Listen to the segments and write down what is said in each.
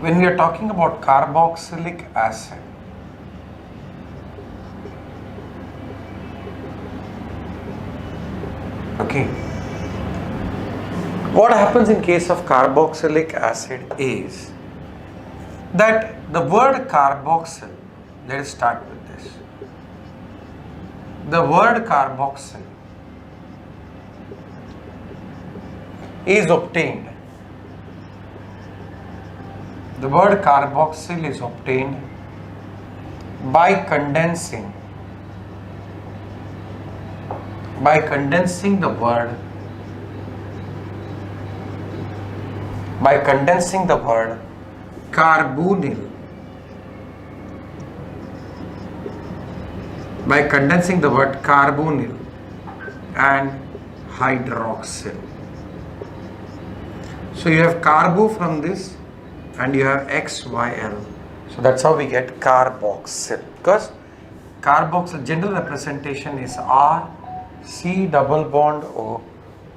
when we are talking about carboxylic acid, okay, what happens in case of carboxylic acid is that the word carboxyl, let us start with this. The word carboxyl is obtained. The word carboxyl is obtained by condensing the word carbonyl, and hydroxyl. So you have carbo from this and you have XYL. So that's how we get carboxyl, because carboxyl general representation is R C double bond O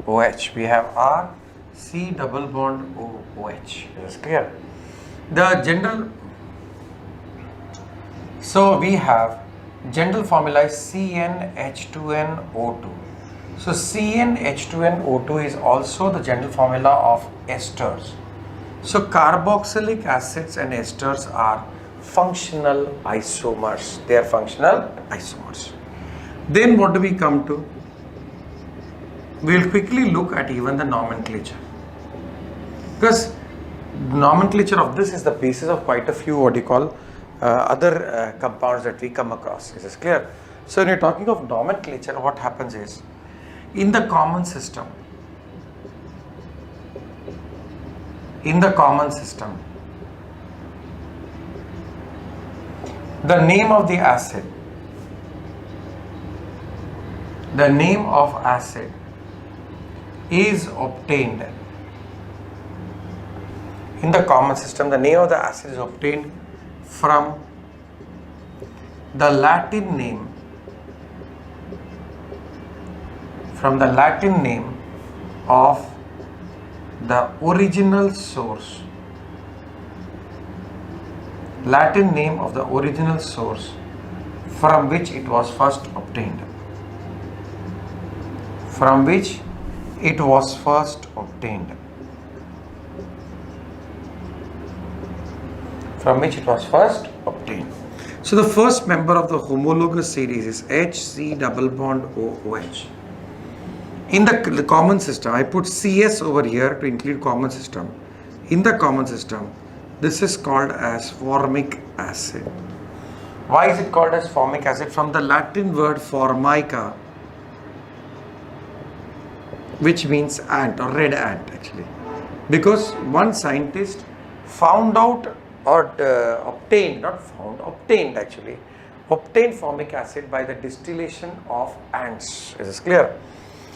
OH. We have R C double bond O OH. Is clear? The general, so we have general formula is CnH2nO2. So CnH2nO2 is also the general formula of esters. So carboxylic acids and esters are functional isomers. They are functional isomers. Then what do we come to? We will quickly look at even the nomenclature, because nomenclature of this is the basis of quite a few other compounds that we come across. Is this clear? So when you're talking of nomenclature, what happens is, in the common system, the name of the acid, is obtained. In the common system, the name of the acid is obtained from the Latin name, of the original source. From which it was first obtained. So the first member of the homologous series is HC double bond OOH. In the common system, I put CS over here to include common system. In the common system, this is called as formic acid. Why is it called as formic acid? From the Latin word formica, which means ant or red ant actually. Because one scientist found out or obtained formic acid by the distillation of ants. Is this clear?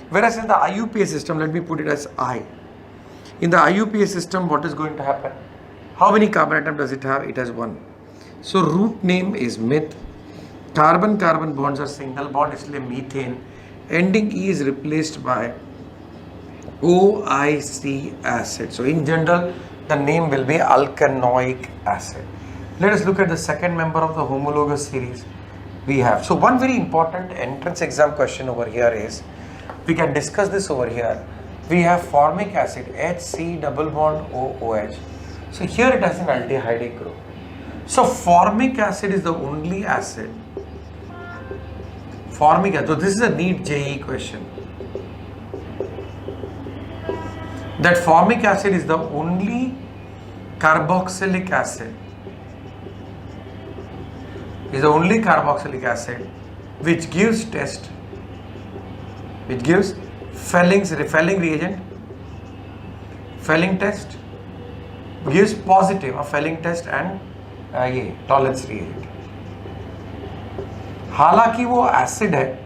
Whereas in the IUPAC system, let me put it as I. In the IUPAC system, what is going to happen? How many carbon atom does it have? It has one. So root name is meth. Carbon-carbon bonds are single bond, isliye methane. Ending E is replaced by OIC acid. So in general, the name will be alkanoic acid. Let us look at the second member of the homologous series we have. So one very important entrance exam question over here is, we can discuss this over here. We have formic acid, HC double bond OOH. So here it has an aldehyde group. So formic acid is the only acid. So this is a NEET JEE question. That formic acid is the only carboxylic acid. Which gives Felling reagent, Felling test, gives positive, a Felling test and tolerance reagent. हालांकि वो acid है,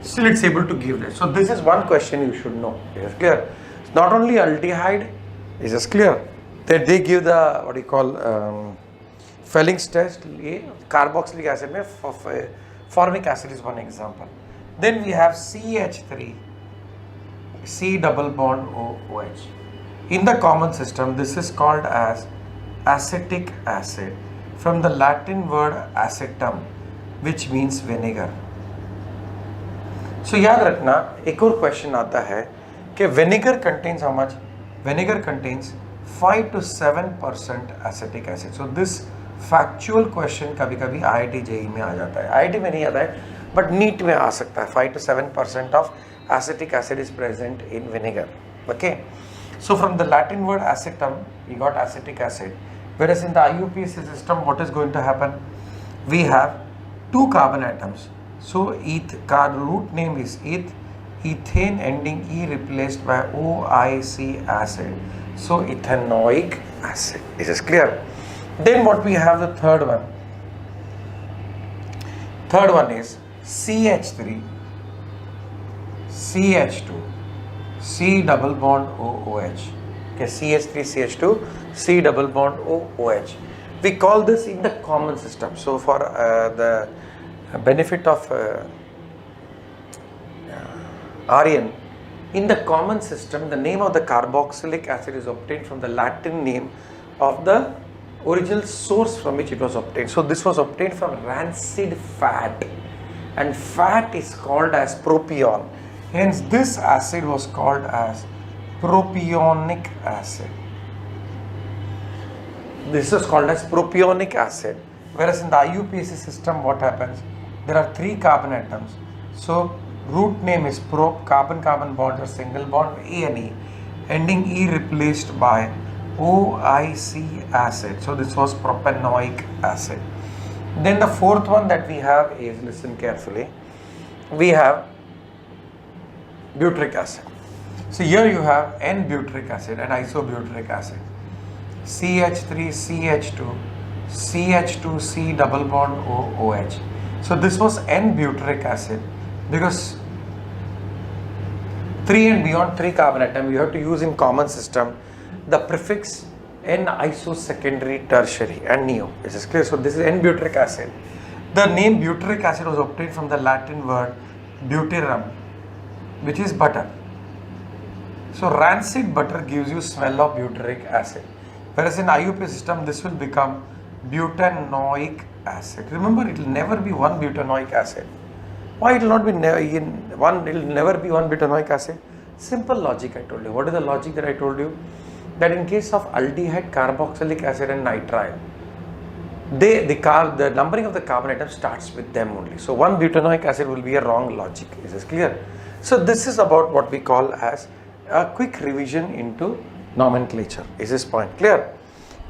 still it's able to give that. So this is one question you should know. Is it clear? It's not only aldehyde, is this clear? That they give the Felling's test, carboxylic acid में formic acid is one example. Then we have CH3, C double bond OOH. In the common system, this is called as acetic acid from the Latin word acetum, which means vinegar. So याद रखना, एक और question आता है कि vinegar contains how much? Vinegar contains 5 to 7% acetic acid. So this factual question कभी कभी IIT JEE में आ जाता है, IIT में नहीं आता है, but NEET में आ सकता है. 5 to 7% of acetic acid is present in vinegar. Okay. So from the Latin word acetum, we got acetic acid. Whereas in the IUPAC system, what is going to happen? We have two carbon atoms. So root name is eth, ethane ending E replaced by OIC acid. So ethanoic acid. This is clear. Then what we have the third one. Third one is CH3, CH2, C double bond OOH. Okay, CH3, CH2, C double bond OOH. We call this in the common system. So for the benefit of Aryan, in the common system, the name of the carboxylic acid is obtained from the Latin name of the original source from which it was obtained. So this was obtained from rancid fat, and fat is called as propion. Hence this acid was called as propionic acid. This is called as propionic acid. Whereas in the IUPAC system, what happens? There are 3 carbon atoms. So root name is prop, carbon-carbon bonds are single bond A and E, ending E replaced by OIC acid. So this was propanoic acid. Then the fourth one that we have is, listen carefully, we have butyric acid. So here you have N-butyric acid and isobutyric acid. CH3, CH2, CH2, C double bond OOH. So this was N-butyric acid because 3 and beyond 3 carbon atom you have to use in common system the prefix N-isosecondary tertiary and neo. This is clear. So this is N-butyric acid. The name butyric acid was obtained from the Latin word butyrum, which is butter. So rancid butter gives you smell of butyric acid. Whereas in IUPAC system, this will become butanoic acid. Remember, it will never be one butanoic acid. Why it will not be it will never be one butanoic acid? Simple logic I told you. What is the logic that I told you? That in case of aldehyde, carboxylic acid and nitrile, the numbering of the carbon atom starts with them only. So one butanoic acid will be a wrong logic. Is this clear? So this is about what we call as a quick revision into nomenclature. Is this point clear?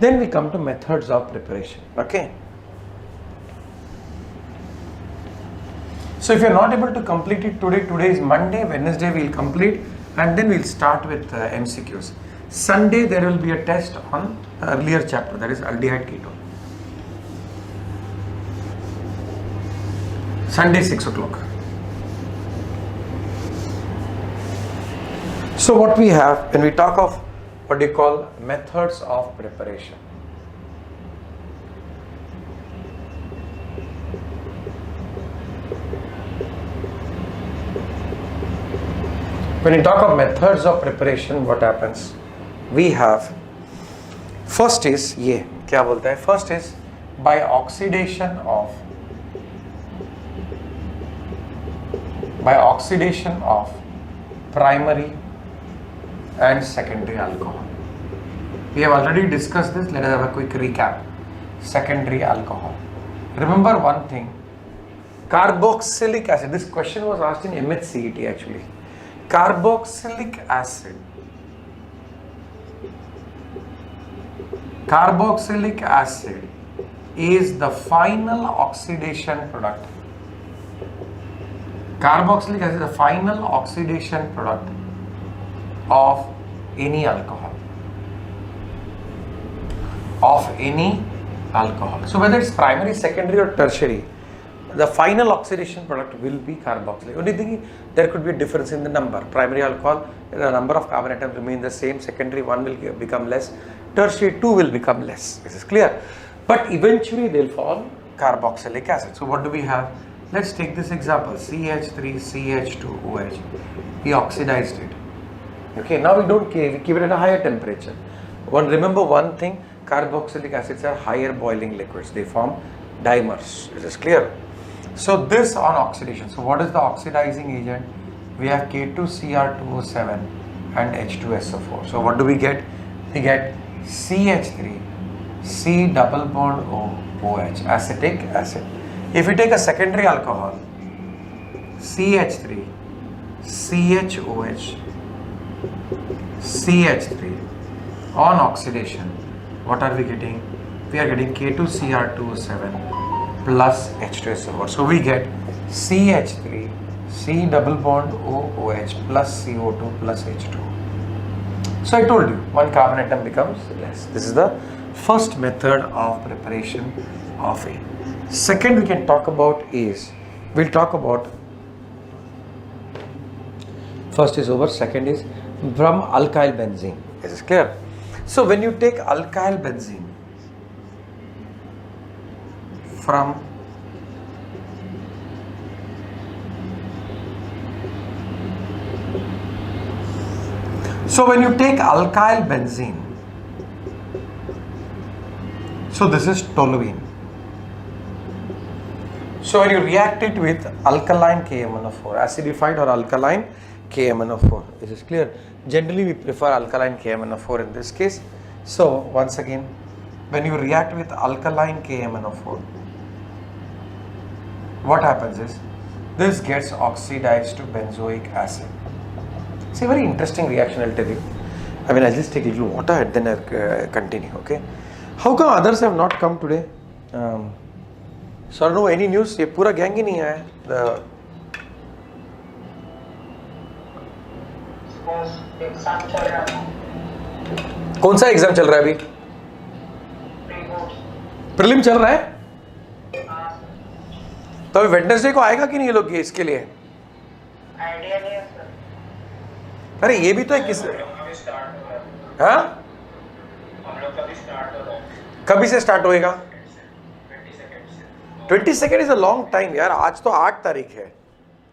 Then we come to methods of preparation. Okay. So if you are not able to complete it today is Monday, Wednesday we will complete, and then we will start with MCQs. Sunday there will be a test on earlier chapter, that is aldehyde ketone. Sunday 6 o'clock. So what we have when we talk of what you call methods of preparation. When you talk of methods of preparation, what happens? We have, first is ये क्या बोलता है? First is by oxidation of primary and secondary alcohol. We have already discussed this. Let us have a quick recap. Secondary alcohol. Remember one thing, carboxylic acid. This question was asked in MHCET actually. Carboxylic acid is the final oxidation product. Carboxylic acid is the final oxidation product of any alcohol. So whether it's primary, secondary or tertiary, the final oxidation product will be carboxylic. Only thing, there could be a difference in the number. Primary alcohol, the number of carbon atoms remain the same. Secondary, 1 will become less. Tertiary, 2 will become less. This is clear. But eventually they will form carboxylic acid. So what do we have? Let's take this example, CH3, CH2OH. We oxidized it. Okay, now we don't care, we keep it at a higher temperature. Remember one thing, carboxylic acids are higher boiling liquids. They form dimers. Is this clear? So this on oxidation. So what is the oxidizing agent? We have K2Cr2O7 and H2SO4. So what do we get? We get CH3, C double bond O, OH, acetic acid. If we take a secondary alcohol, CH3, CHOH, CH3, on oxidation, what are we getting? We are getting K2Cr2O7 plus H2SO4. So we get CH3, C double bond OOH plus CO2 plus H2. So I told you, one carbon atom becomes less. This is the first method of preparation of A. Second we can talk about is, we'll talk about, first is over, second is from alkyl benzene. Is this clear? So when you take alkyl benzene from alkyl benzene, so this is toluene. So when you react it with alkaline KMnO4, acidified or alkaline KMnO4, is this clear? Generally we prefer alkaline KMnO4 in this case. So once again, when you react with alkaline KMnO4, what happens is, this gets oxidized to benzoic acid. It's a very interesting reaction, I'll tell you. I mean, I'll just take a little water and then I'll continue, okay? How come others have not come today? Sir, no, any news? ये पूरा gang ही नहीं आया. कौन सा exam चल रहा है अभी? प्रीलिम चल रहा है? तो अभी वेडनेसडे को आएगा कि नहीं ये लोग इसके लिए? आइडिया नहीं है सर. अरे ये भी तो है किस, हाँ? हम लोग कभी से स्टार्ट होएगा? 22nd is a long time यार. आज तो 8 तारीख है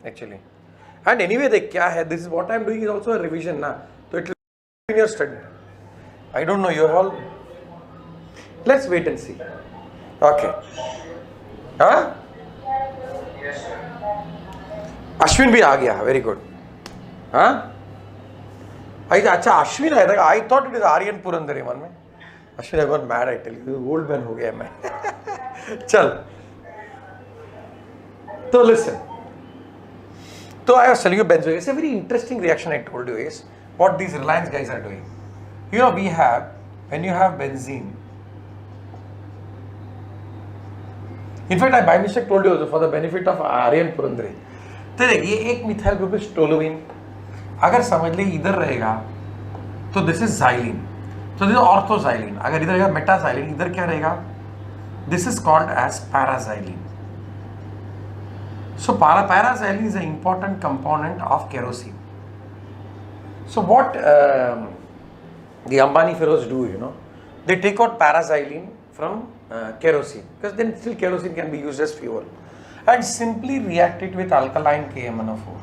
एक्चुअली. एंड एनीवे देख क्या है, this is what I am doing is also a revision ना, तो it will in your study. I don't know, you all let's wait and see. Okay, हाँ, अश्विन भी आ गया, वेरी गुड. हाँ, अच्छा अश्विन आया था. I thought it is Aryan Purandare मन में. Ashwin I got mad, I tell you, old man हो गया मैं. चल, तो listen. So I was telling you benzoic. It's a very interesting reaction I told you is what these Reliance guys are doing. You know, we have, when you have benzene, in fact I by mistake told you also for the benefit of Aryan Purandare. तो देख, ये एक methyl group is toluene. अगर समझ ले इधर रहेगा तो दिस इज xylene, तो दिस इज ऑर्थोxylene. अगर इधर रहेगा मेटाxylene, इधर क्या रहेगा? दिस इज कॉल्ड एज पैराxylene. So paraxylene is an important component of kerosene. So what the Ambani fellows do, you know, they take out paraxylene from kerosene, because then still kerosene can be used as fuel, and simply react it with alkaline KMnO4.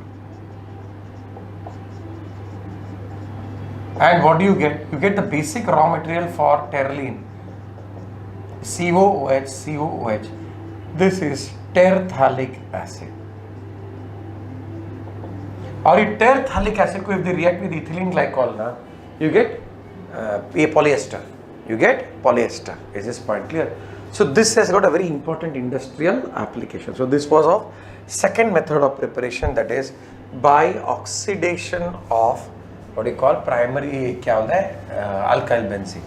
And what do you get? You get the basic raw material for terylene, COOH, COOH. This is terphthalic acid. और ये terphthalic acid को if they react with ethylene glycol ना, you get polyester. You get polyester. Is this point clear? So this has got a very important industrial application. So this was of second method of preparation, that is by oxidation of what you call primary क्या होता है alkyl benzene.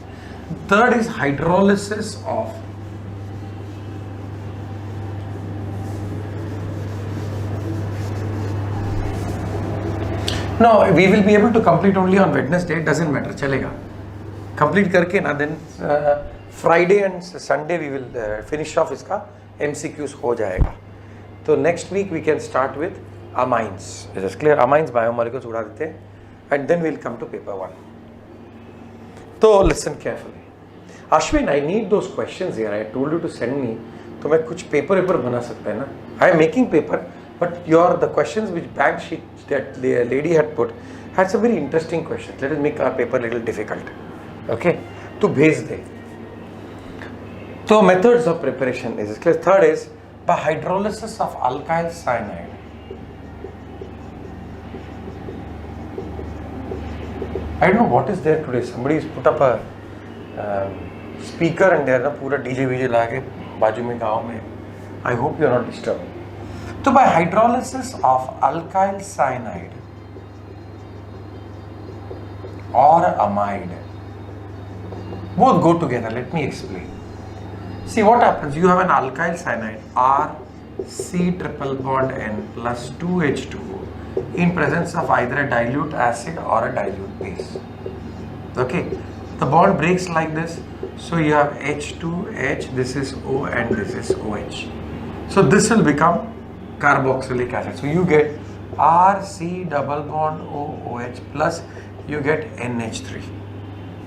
Third is hydrolysis of No, we will be able to complete only on Wednesday. It doesn't matter, चलेगा. Complete करके ना, then Friday and Sunday we will finish off इसका MCQs हो जाएगा. तो next week we can start with amines. Is this clear? Amines biomolecules उड़ा देते हैं, and then we will come to paper 1. तो listen carefully. Ashwin, I need those questions here. I told you to send me. तो मैं कुछ paper बना सकता है ना. I am making paper, but the questions which bank sheet that the lady had put had some very interesting questions. Let us make our paper a little difficult. Okay? तो भेज दे. So methods of preparation is clear. Third is by hydrolysis of alkyl cyanide. I don't know what is there today. Somebody's put up a speaker and there na pura DJ VJ lage बाजू में गाँव में. I hope you are not disturbed. So by hydrolysis of alkyl cyanide or amide, both go together. Let me explain. See what happens. You have an alkyl cyanide R C triple bond N plus 2H2O in presence of either a dilute acid or a dilute base. Okay, the bond breaks like this. So you have H2H, this is O and this is OH. So this will become carboxylic acid. So you get RC double bond OOH plus you get NH3.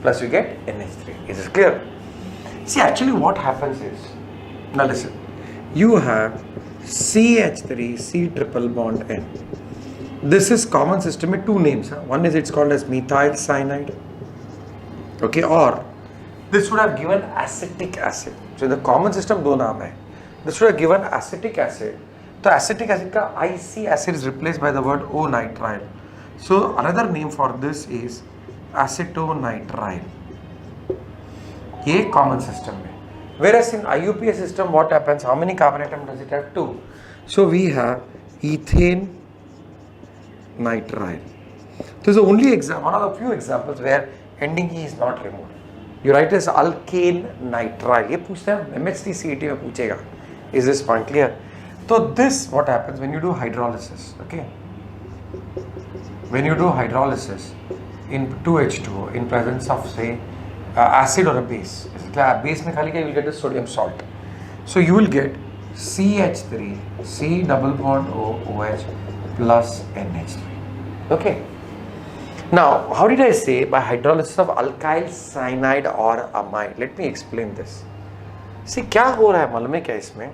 Plus you get NH3. Is this clear? See, actually what happens is, now listen, you have CH3 C triple bond N. This is common system with two names. One is it's called as methyl cyanide. Okay, or this would have given acetic acid. So in the common system दो नाम है. This would have given acetic acid. So acetic acid का IC acid is replaced by the word O-nitrile. So another name for this is acetonitrile. ये common system में. Whereas in IUPAC system what happens? How many carbon atom does it have? 2. So we have ethane nitrile. This is the only example, one of the few examples where ending E is not removed. You write as alkane nitrile. ये पूछते हैं MHT CET में पूछेगा. Is this point clear? So this what happens when you do hydrolysis. Okay. When you do hydrolysis in 2H2O in presence of say acid or a base. Base में खाली क्या you will get the sodium salt. So you will get CH3 C double bond O OH plus NH3. Okay. Now, how did I say by hydrolysis of alkyl cyanide or amide? Let me explain this. See, क्या हो रहा है मालूम है क्या इसमें?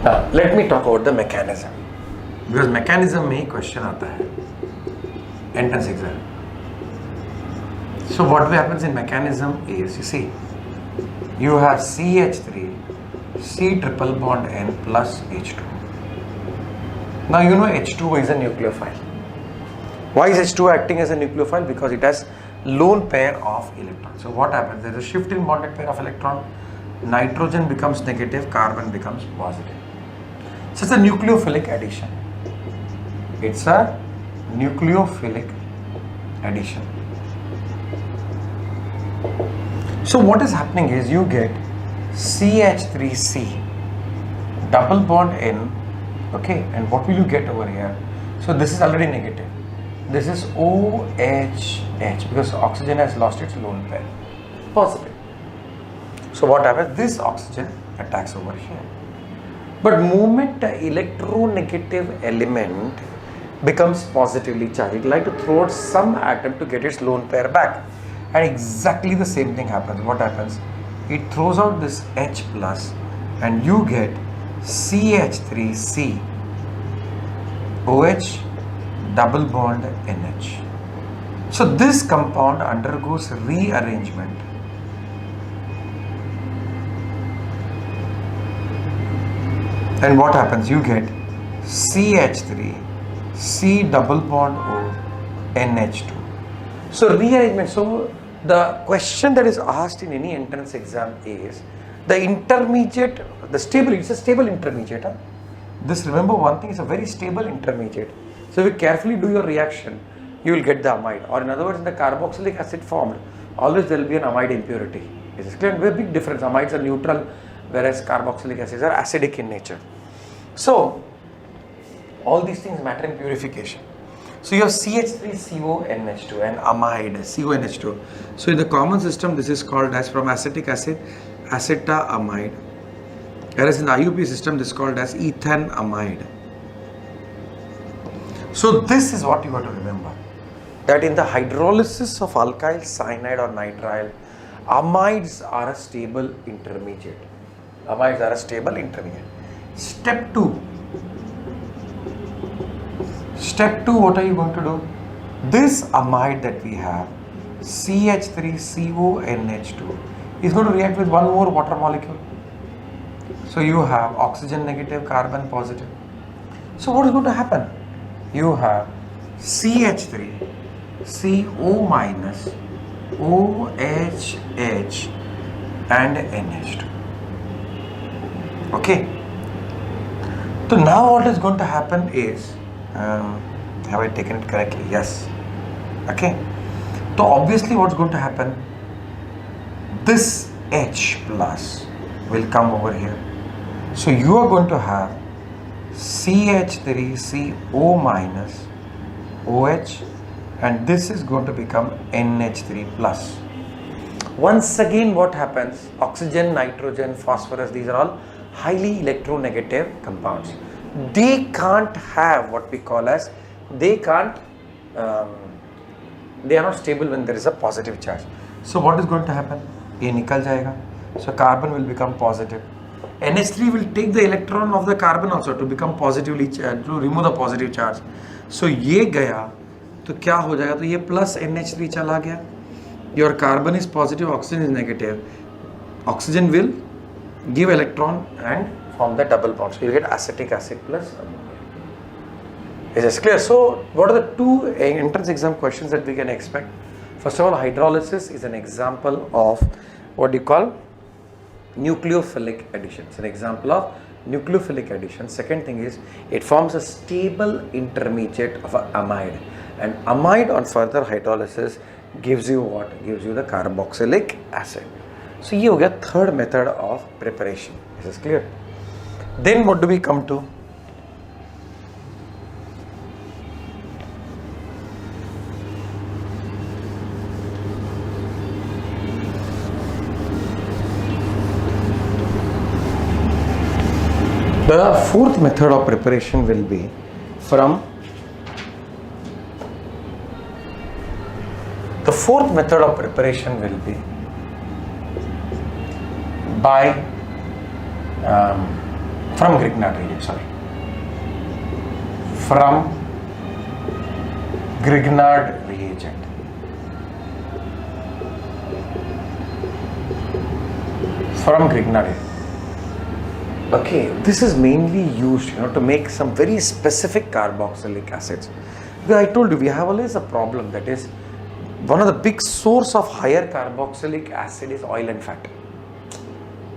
Now, let me talk about the mechanism. Because mechanism में ही question आता है entrance exam. So what happens in mechanism is, you see, you have CH3 C triple bond N plus H2. Now you know H2 is a nucleophile. Why is H2 acting as a nucleophile? Because it has lone pair of electrons. So what happens? There is a shift in bonded pair of electron. Nitrogen becomes negative, carbon becomes positive. So it's a nucleophilic addition. It's a nucleophilic addition. So what is happening is you get CH3C double bond N, okay, and what will you get over here? So this is already negative. This is OHH because oxygen has lost its lone pair. Positive. So what happens? This oxygen attacks over here. But moment the electronegative element becomes positively charged, it would like to throw out some atom to get its lone pair back. And exactly the same thing happens. What happens? It throws out this H plus and you get CH3C OH double bond NH. So this compound undergoes rearrangement. And what happens? You get CH3 C double bond O NH2. So rearrangement. So the question that is asked in any entrance exam is the intermediate, the stable, it's a stable intermediate. Huh? This, remember one thing, is a very stable intermediate. So if you carefully do your reaction, you will get the amide. Or in other words, in the carboxylic acid formed, always there will be an amide impurity. Is this clear? Very big difference. Amides are neutral, whereas carboxylic acids are acidic in nature. So all these things matter in purification. So you have CH3CONH2 and amide CONH2. So in the common system, this is called as from acetic acid, acetaamide. Whereas in the IUP system, this is called as ethanamide. So this is what you have to remember. That in the hydrolysis of alkyl cyanide or nitrile, amides are a stable intermediate. Amides are a stable intermediate. Step 2. Step 2, what are you going to do? This amide that we have, CH3CONH2, is going to react with one more water molecule. So you have oxygen negative, carbon positive. So what is going to happen? You have CH3CO minus OHH and NH2. Okay. So now what is going to happen is, have I taken it correctly? Yes. Okay. So obviously what's going to happen? This H plus will come over here. So you are going to have CH3CO minus OH, and this is going to become NH3 plus. Once again what happens? Oxygen, nitrogen, phosphorus, these are all highly electronegative compounds. They can't have what we call as, they are not stable when there is a positive charge. So what is going to happen? ये निकल जाएगा. So carbon will become positive. NH3 will take the electron of the carbon also to become positively charged, to remove the positive charge. So ये गया तो क्या हो जाएगा? तो ये plus NH3 चला गया. Your carbon is positive, oxygen is negative. Oxygen will give electron and form the double bond. So you get acetic acid plus ammonia. Is this clear? So what are the two entrance exam questions that we can expect? First of all, hydrolysis is an example of what you call nucleophilic addition. It's an example of nucleophilic addition. Second thing is, it forms a stable intermediate of an amide. And amide on further hydrolysis gives you what? Gives you the carboxylic acid. So you get third method of preparation. Is this clear? Then what do we come to? The fourth method of preparation will be from by from Grignard reagent. From Grignard reagent. Okay, this is mainly used, to make some very specific carboxylic acids. Because I told you we have always a problem, that is, one of the big source of higher carboxylic acid is oil and fat.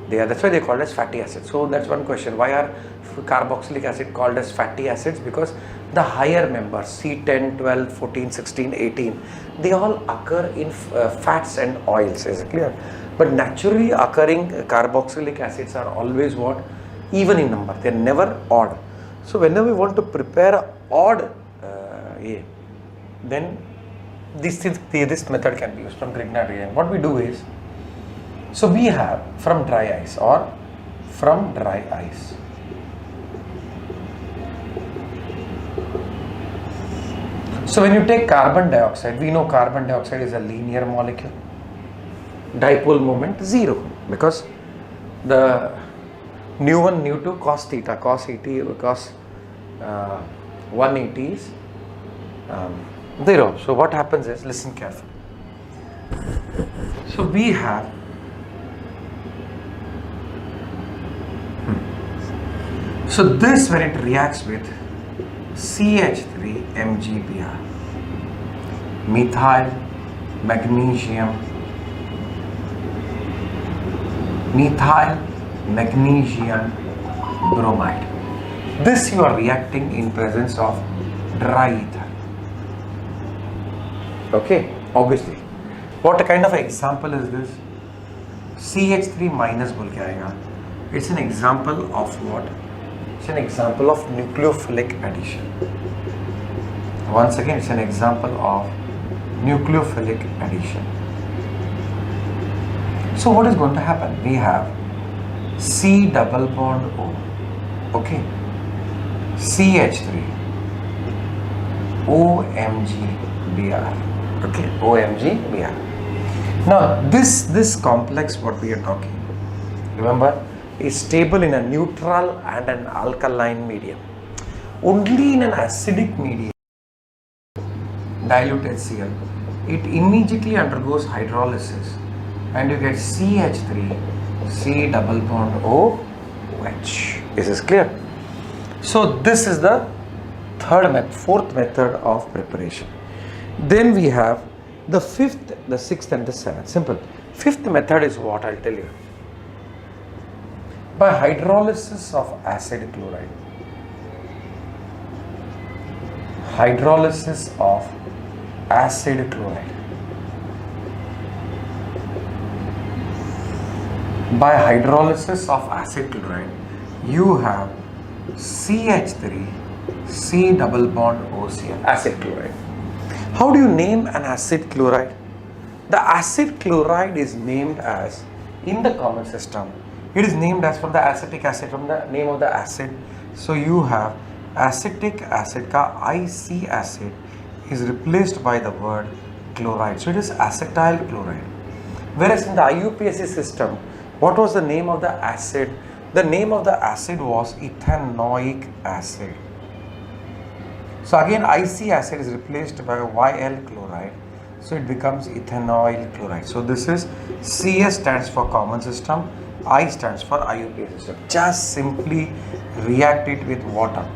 That's why they call it as fatty acids. So that's one question. Why are carboxylic acid called as fatty acids? Because the higher members, C10, 12, 14, 16, 18, they all occur in fats and oils. Is it clear? But naturally occurring carboxylic acids are always what? Even in number. They are never odd. So whenever we want to prepare odd then this method can be used from Grignard reagent. What we do is, so we have from dry ice. So when you take carbon dioxide, we know carbon dioxide is a linear molecule. Dipole moment 0, because the nu1, nu2 cos theta, cos 180 is 0. So what happens is, listen carefully. So we have so this, when it reacts with CH3MgBr, methyl magnesium bromide. This you are reacting in presence of dry ether. Okay, obviously. What kind of example is this? CH3 minus बोल के आएगा. It's an example of what? It's an example of nucleophilic addition. Once again, it's an example of nucleophilic addition. So what is going to happen? We have C double bond O, okay, CH3 OMgBr, okay, OMgBr. Now this complex, what we are talking, remember, is stable in a neutral and an alkaline medium. Only in an acidic medium dilute HCl, it immediately undergoes hydrolysis and you get CH3, C double bond OH. Is this clear? So this is the fourth method of preparation. Then we have the fifth, the sixth and the seventh. Simple. Fifth method is what I'll tell you. By hydrolysis of acid chloride. Hydrolysis of acid chloride. By hydrolysis of acid chloride, you have CH3, C double bond OCl, acid chloride. How do you name an acid chloride? The acid chloride is named as, in the common system, it is named as from the acetic acid, from the name of the acid. So you have acetic acid ka IC acid is replaced by the word chloride. So it is acetyl chloride. Whereas in the IUPAC system, what was the name of the acid? The name of the acid was ethanoic acid. So again IC acid is replaced by YL chloride. So it becomes ethanoyl chloride. So this is CS stands for common system, I stands for IUPAC system. Just simply react it with water.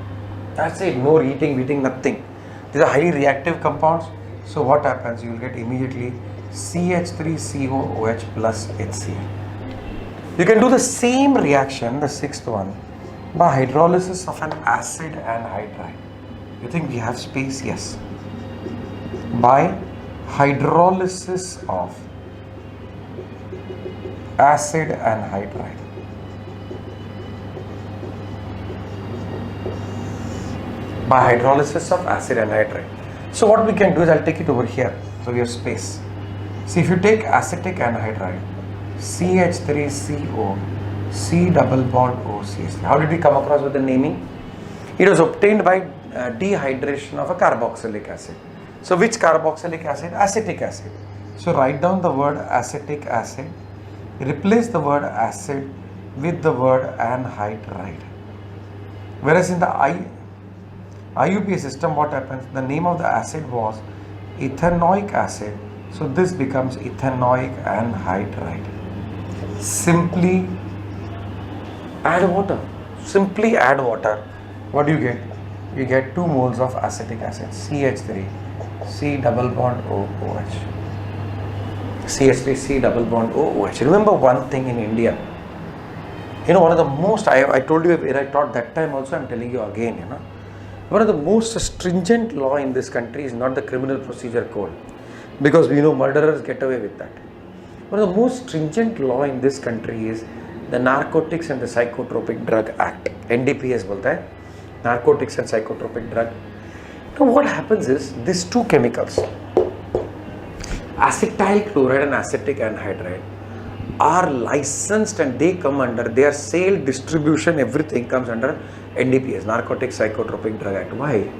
That's it. No heating, nothing. These are highly reactive compounds. So what happens? You will get immediately CH3COOH plus HCl. You can do the same reaction, the sixth one, by hydrolysis of an acid anhydride. You think we have space? Yes. By hydrolysis of acid anhydride. By hydrolysis of acid anhydride. So what we can do is, I'll take it over here, so we have space. See, if you take acetic anhydride, CH3CO, C double bond OCH. How did we come across with the naming? It was obtained by dehydration of a carboxylic acid. So which carboxylic acid? Acetic acid. So write down the word acetic acid, replace the word acid with the word anhydride. Whereas in the IUPAC system, what happens? The name of the acid was ethanoic acid. So this becomes ethanoic anhydride. Simply add water. Simply add water. What do you get? You get 2 moles of acetic acid, CH3, C double bond OOH. CH3, C double bond OOH. Remember one thing in India. You know, one of the most, I told you where I taught that time also, I'm telling you again, you know. One of the most stringent law in this country is not the Criminal Procedure Code, because we know murderers get away with that. One of the most stringent law in this country is the Narcotics and the Psychotropic Drug Act. NDPS बोलता है, Narcotics and Psychotropic Drug. Now what happens is, these two chemicals, acetyl chloride and acetic anhydride, are licensed and they come under, their sale, distribution, everything comes under NDPS, Narcotics Psychotropic Drug Act. Why?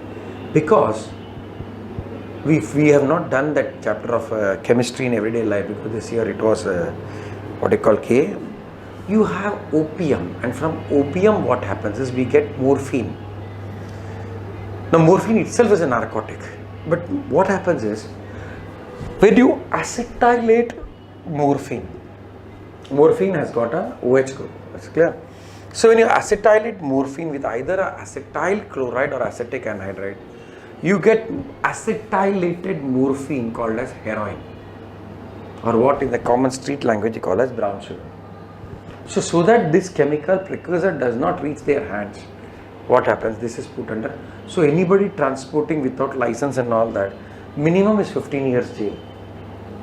Because we have not done that chapter of chemistry in everyday life, because this year it was what they call K. You have opium, and from opium what happens is we get morphine. Now morphine itself is a narcotic, but what happens is, when you acetylate morphine, morphine has got a OH group, that's clear. So when you acetylate morphine with either a acetyl chloride or acetic anhydride, you get acetylated morphine called as heroin, or what in the common street language you call as brown sugar. So that this chemical precursor does not reach their hands, what happens? This is put under. So anybody transporting without license and all that, minimum is 15 years jail.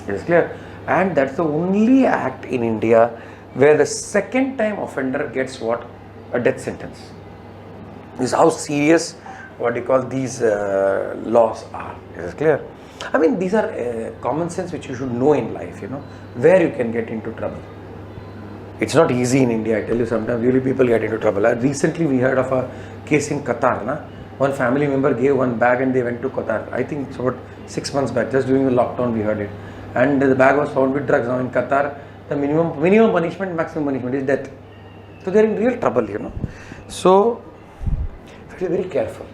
It is clear? And that's the only act in India where the second time offender gets what? A death sentence. This is how serious what you call these laws are. Is it clear? I mean, these are common sense which you should know in life, you know, where you can get into trouble. It's not easy in India, I tell you, sometimes really people get into trouble. Recently we heard of a case in Qatar. One family member gave one bag and they went to Qatar. I think it's about 6 months back, just during the lockdown we heard it. And the bag was found with drugs. Now in Qatar, the minimum punishment, maximum punishment is death. So they're in real trouble, you know. So, be very careful.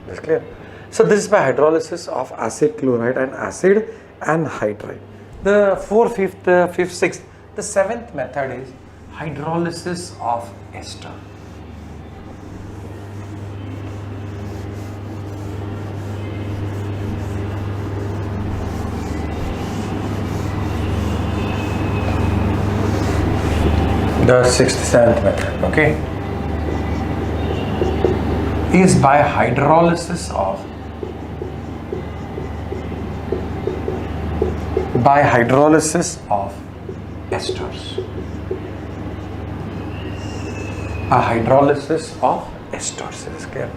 That's clear. So this is by hydrolysis of acid chloride and acid anhydride. The fifth, sixth, the seventh method is hydrolysis of ester. The sixth, seventh method, okay, is by hydrolysis of esters. A hydrolysis of esters is clear.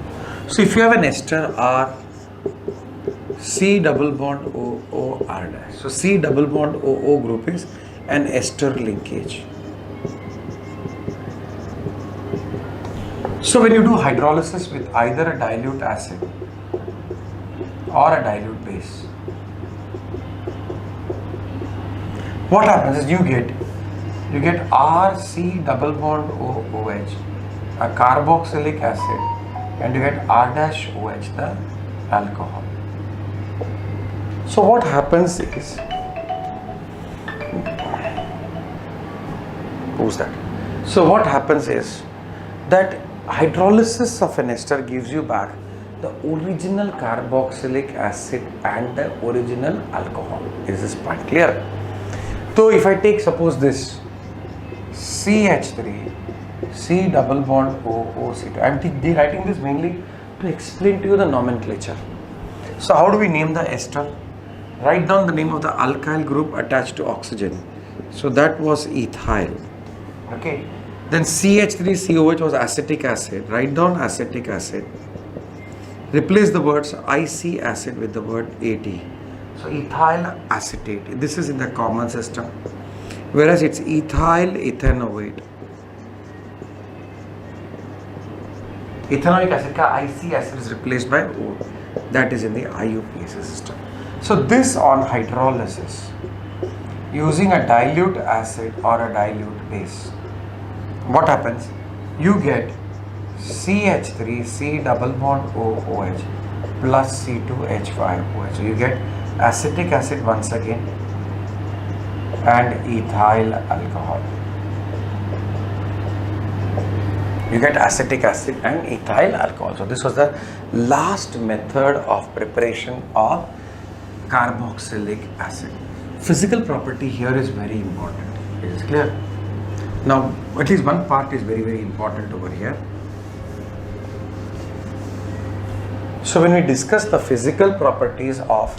So if you have an ester R, C double bond OO R dash. So C double bond OO group is an ester linkage. So when you do hydrolysis with either a dilute acid or a dilute base, what happens is you get RC double bond OOH, a carboxylic acid, and you get R dash OH, the alcohol. So what happens is, who's that? So what happens is that hydrolysis of an ester gives you back the original carboxylic acid and the original alcohol. Is this point clear? So if I take, suppose this CH3 C double bond OOC2, I am writing this mainly to explain to you the nomenclature. So how do we name the ester? Write down the name of the alkyl group attached to oxygen. So that was ethyl. Okay. Then CH3COH was acetic acid. Write down acetic acid. Replace the words IC acid with the word AT. So ethyl acetate. This is in the common system. Whereas it's ethyl ethanoate. Ethanoic acid ka IC acid is replaced by O. That is in the IUPAC system. So this on hydrolysis using a dilute acid or a dilute base. What happens? You get CH3 C double bond OOH plus C2H5OH. So you get acetic acid once again and ethyl alcohol. You get acetic acid and ethyl alcohol. So this was the last method of preparation of carboxylic acid. Physical property here is very important. It is clear. Now, at least one part is very, very important over here. So, when we discuss the physical properties of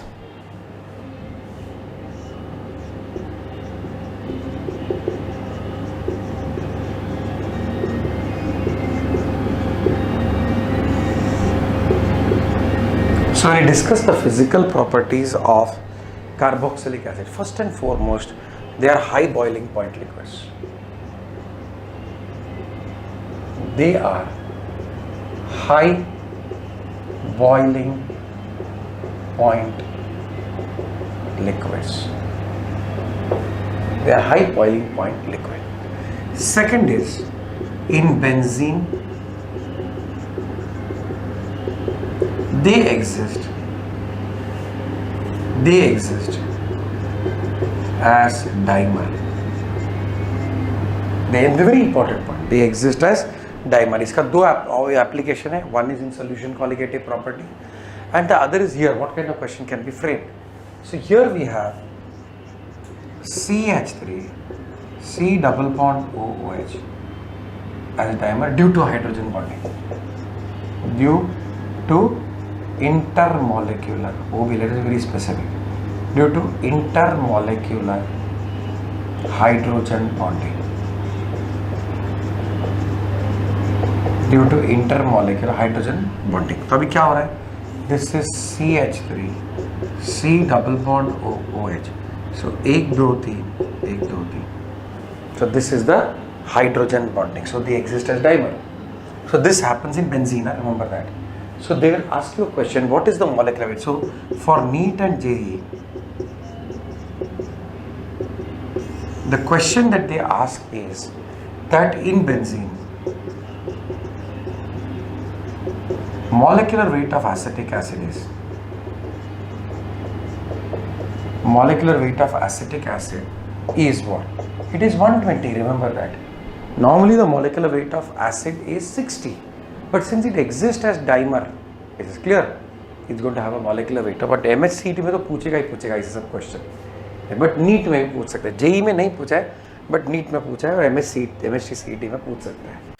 carboxylic acid, first and foremost, they are high boiling point liquids. They are high boiling point liquids. They are high boiling point liquid. Second is, in benzene, they exist as dimer. They are very important point. They exist as dimer. इसका दो application है. One is in solution colligative property, and the other is here. What kind of question can be framed? So here we have CH3 C double bond OOH as a dimer due to hydrogen bonding. Due to intermolecular, OB, let us be very specific. Due to intermolecular hydrogen bonding. Due to intermolecular hydrogen bonding. तो अभी क्या हो रहा है? This is CH3 C double bond OOH. So 1 2 3 1 2 3. So this is the hydrogen bonding. So they exist as dimer. So this happens in benzene. Remember that. So they will ask you a question, what is the molecular weight? So for NEET and JEE, the question that they ask is that in benzene, molecular weight of acetic acid is, molecular weight of acetic acid is what? It is 120, remember that. Normally the molecular weight of acid is 60, but since it exists as dimer, it is clear it's going to have a molecular weight. But MHCT में तो पूछेगा ही पूछेगा ऐसे सब question, but NEET में भी पूछ सकते हैं. जेई में नहीं पूछा है, बट नीट में पूछा है, और MHCT में पूछ सकता है.